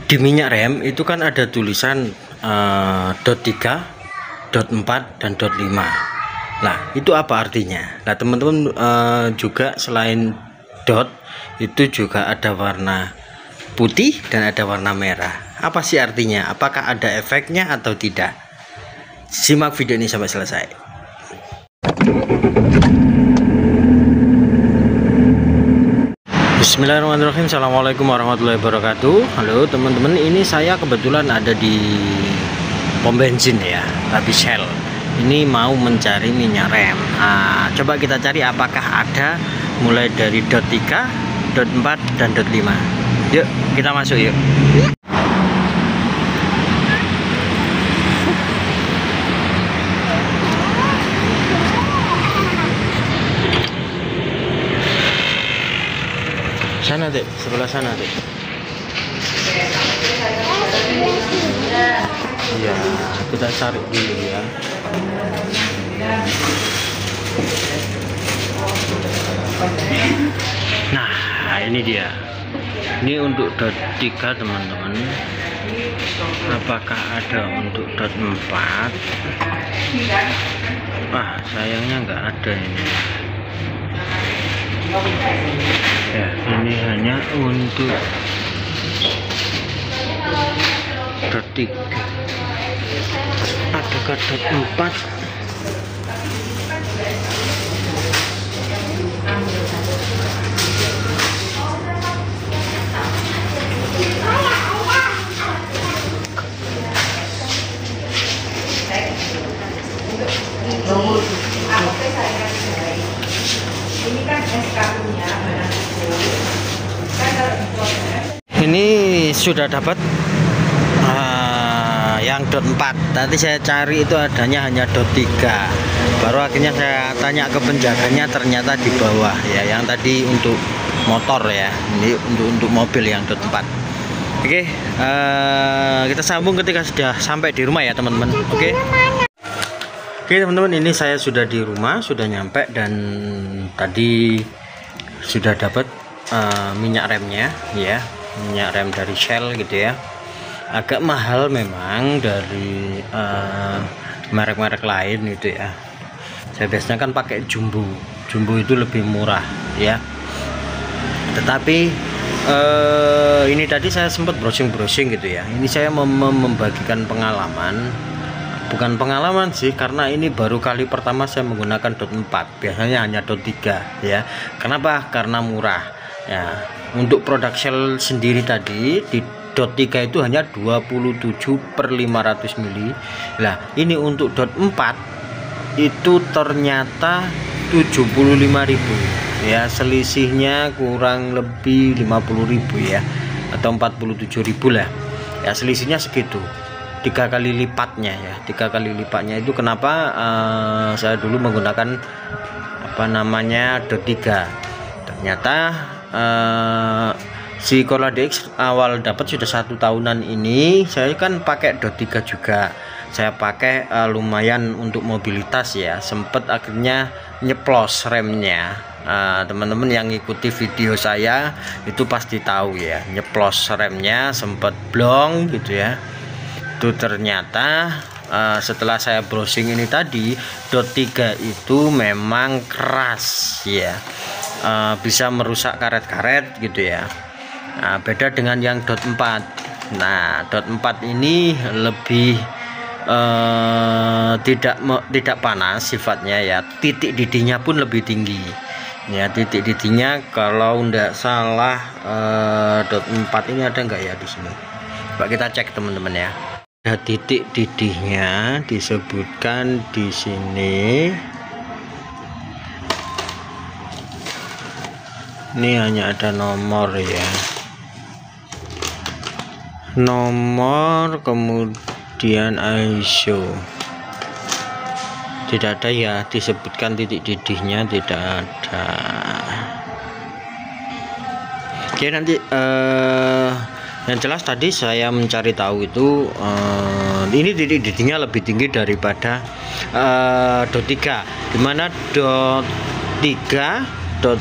Di minyak rem itu kan ada tulisan dot 3, dot 4 dan dot 5. Nah, itu apa artinya? Nah, teman-teman, juga selain dot itu juga ada warna putih dan ada warna merah. Apa sih artinya? Apakah ada efeknya atau tidak? Simak video ini sampai selesai. Bismillahirrahmanirrahim. Assalamualaikum warahmatullahi wabarakatuh. Halo teman-teman, ini saya kebetulan ada di pom bensin ya, tapi Shell. Ini mau mencari minyak rem. Coba kita cari apakah ada mulai dari dot 3, dot 4 dan dot 5. Yuk kita masuk yuk. Sana dek, sebelah sana dek. Iya, kita cari dulu ya. Nah, ini dia. Ini untuk dot 3 teman-teman. Apakah ada untuk dot 4? Sayangnya nggak ada ini. Ya, ini hanya untuk dot 3. Adakah dot 4? Ini sudah dapat yang dot 4. Tadi saya cari itu adanya hanya dot 3. Baru akhirnya saya tanya ke penjaganya, ternyata di bawah ya. Yang tadi untuk motor ya. Ini untuk mobil yang dot 4. Oke, kita sambung ketika sudah sampai di rumah ya teman-teman. Oke, teman-teman, ini saya sudah di rumah, sudah nyampe, dan tadi sudah dapat minyak remnya ya, minyak rem dari Shell gitu ya. Agak mahal memang dari merek-merek lain gitu ya. Saya biasanya kan pakai Jumbo itu lebih murah ya. Tetapi ini tadi saya sempat browsing gitu ya. Ini saya membagikan pengalaman. Bukan pengalaman sih, karena ini baru kali pertama saya menggunakan dot 4. Biasanya hanya dot 3 ya. Kenapa? Karena murah ya. Untuk produk Shell sendiri tadi di dot 3 itu hanya 27/500 mili. Nah, ini untuk dot 4 itu ternyata 75.000 ya. Selisihnya kurang lebih 50.000 ya, atau 47.000 lah ya. Selisihnya segitu, 3 kali lipatnya ya. 3 kali lipatnya itu kenapa saya dulu menggunakan dot 3. Ternyata si Corolla DX awal dapat sudah 1 tahunan ini. Saya kan pakai dot 3 juga. Saya pakai lumayan untuk mobilitas ya. Sempet akhirnya nyeplos remnya. Teman-teman yang ikuti video saya itu pasti tahu ya, nyeplos remnya sempet blong gitu ya. Itu ternyata setelah saya browsing ini tadi, dot 3 itu memang keras ya, bisa merusak karet-karet gitu ya. Beda dengan yang dot 4. Nah, dot 4 ini lebih tidak panas sifatnya ya. Titik didihnya pun lebih tinggi ya. Titik didihnya kalau ndak salah dot 4 ini ada enggak ya di sini? Coba kita cek teman-teman ya. Ada titik didihnya disebutkan di sini. Ini hanya ada nomor ya, nomor kemudian ISO. Tidak ada ya, disebutkan titik didihnya tidak ada. Oke, nanti yang jelas tadi saya mencari tahu itu ini titik didihnya lebih tinggi daripada dot 3, dimana dot 3, dot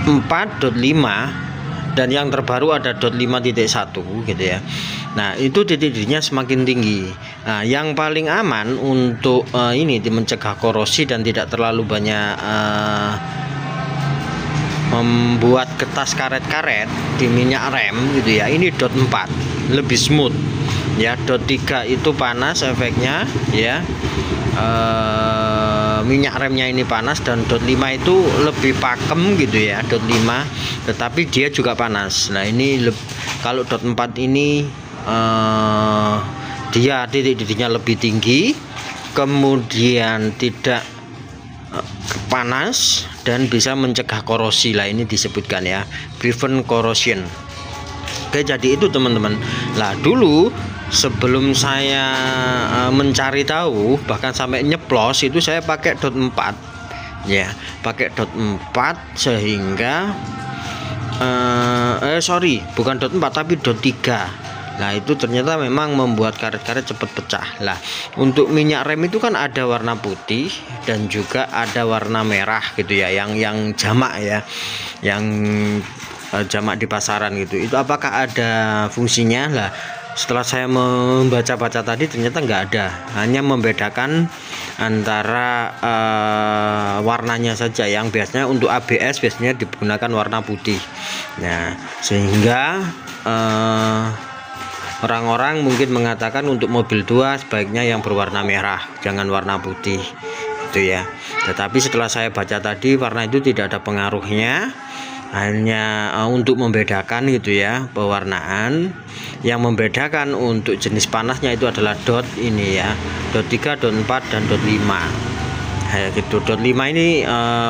4, dot 5 dan yang terbaru ada dot 5.1 gitu ya. Nah, itu titik didihnya semakin tinggi. Nah, yang paling aman untuk ini mencegah korosi dan tidak terlalu banyak membuat kertas karet-karet di minyak rem gitu ya, ini dot 4 lebih smooth ya. Dot 3 itu panas efeknya ya, minyak remnya ini panas, dan dot 5 itu lebih pakem gitu ya, dot 5 tetapi dia juga panas. Nah, ini kalau dot 4 ini dia titik didihnya lebih tinggi, kemudian tidak panas dan bisa mencegah korosi lah, ini disebutkan ya, prevent corrosion. Oke, jadi itu teman-teman. Lah, dulu sebelum saya mencari tahu bahkan sampai nyeplos itu saya pakai dot 4 ya, pakai dot 4 sehingga sorry, bukan dot 4 tapi dot 3. Nah, itu ternyata memang membuat karet-karet cepat pecah. Lah, untuk minyak rem itu kan ada warna putih dan juga ada warna merah gitu ya, yang jamak ya, yang jamak di pasaran gitu. Itu apakah ada fungsinya? Lah, setelah saya membaca-baca tadi ternyata nggak ada, hanya membedakan antara warnanya saja, yang biasanya untuk ABS biasanya digunakan warna putih. Nah, sehingga orang-orang mungkin mengatakan untuk mobil tua sebaiknya yang berwarna merah, jangan warna putih gitu ya. Tetapi setelah saya baca tadi, warna itu tidak ada pengaruhnya, hanya untuk membedakan gitu ya, pewarnaan. Yang membedakan untuk jenis panasnya itu adalah dot ini ya, dot 3, dot 4 dan dot 5 gitu. Dot 5 ini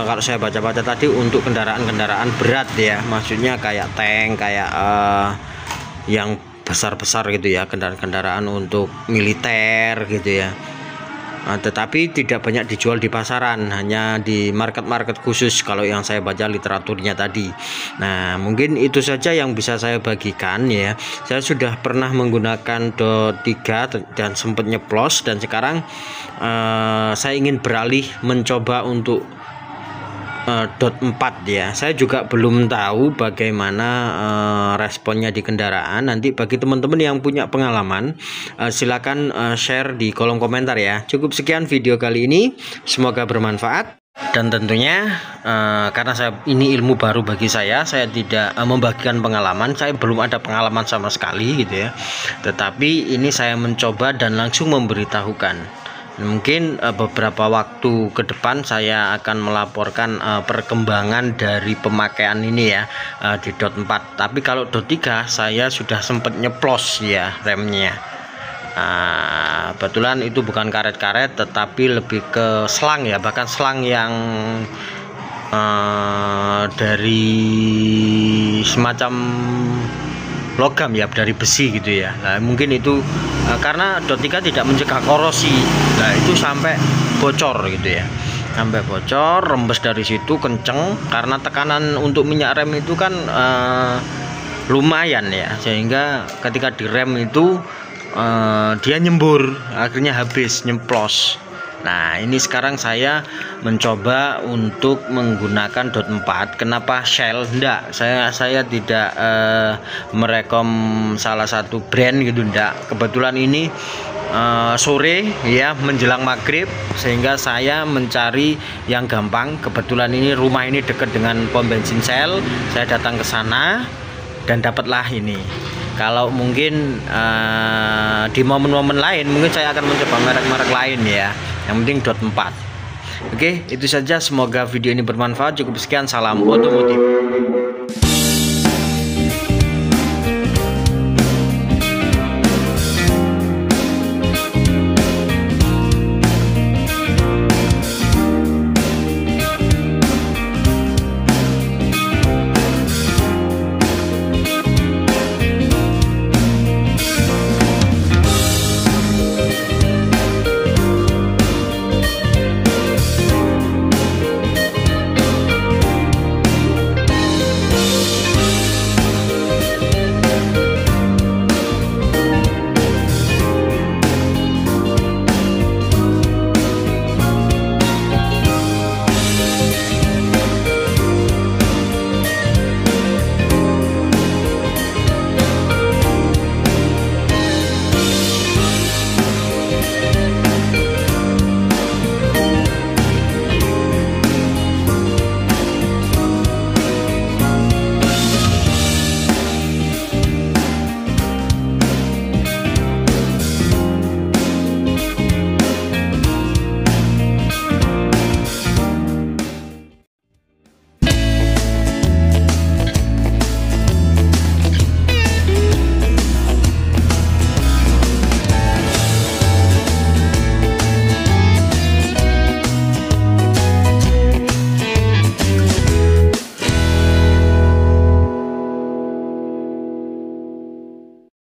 kalau saya baca-baca tadi untuk kendaraan-kendaraan berat ya, maksudnya kayak tank, kayak yang besar-besar gitu ya, kendaraan-kendaraan untuk militer gitu ya. Tetapi tidak banyak dijual di pasaran, hanya di market-market khusus kalau yang saya baca literaturnya tadi. Nah, mungkin itu saja yang bisa saya bagikan ya. Saya sudah pernah menggunakan dot 3 dan sempat nyeplos, dan sekarang saya ingin beralih mencoba untuk dot 4 ya. Saya juga belum tahu bagaimana responnya di kendaraan. Nanti bagi teman-teman yang punya pengalaman, silakan share di kolom komentar ya. Cukup sekian video kali ini, semoga bermanfaat. Dan tentunya karena ini ilmu baru bagi saya tidak membagikan pengalaman. Saya belum ada pengalaman sama sekali gitu ya, tetapi ini saya mencoba dan langsung memberitahukan. Mungkin beberapa waktu ke depan saya akan melaporkan perkembangan dari pemakaian ini ya di dot 4. Tapi kalau dot 3 saya sudah sempat nyeplos ya remnya. Kebetulan itu bukan karet-karet tetapi lebih ke selang ya, bahkan selang yang dari semacam logam ya, dari besi gitu ya. Nah, mungkin itu karena dot 3 tidak mencegah korosi. Nah, itu sampai bocor gitu ya, sampai bocor, rembes dari situ kenceng karena tekanan untuk minyak rem itu kan lumayan ya, sehingga ketika direm itu dia nyembur, akhirnya habis, nyemplos. Nah, ini sekarang saya mencoba untuk menggunakan dot 4. Kenapa Shell? Enggak, saya tidak merekom salah satu brand gitu, enggak. Kebetulan ini sore ya, menjelang maghrib, sehingga saya mencari yang gampang. Kebetulan ini rumah ini dekat dengan pom bensin Shell. Saya datang ke sana dan dapatlah ini. Kalau mungkin di momen-momen lain mungkin saya akan mencoba merek-merek lain ya. Yang penting dot 4. Oke, itu saja. Semoga video ini bermanfaat. Cukup sekian, salam otomotif.